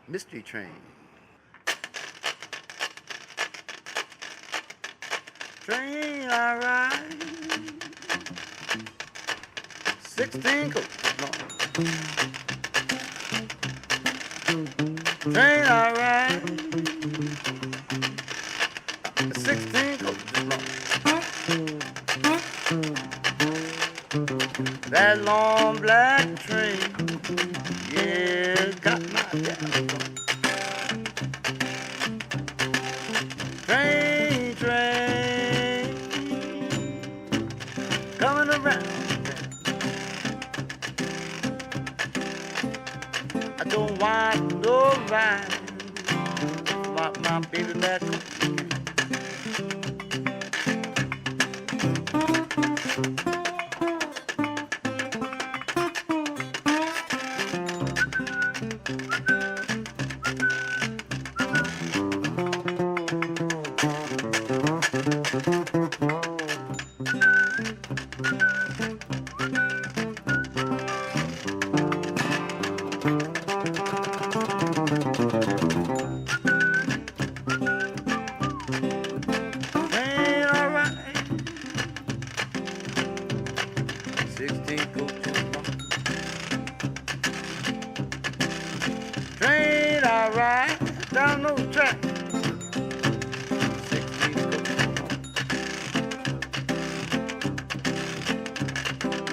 Mystery Train. Train I ride, 16 coaches long. Train I ride, 16 coaches long. That long black train, yeah, got my gal going. Train, train, coming around. I don't want no ride, want my baby back home.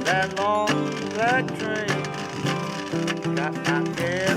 That long black train got my head.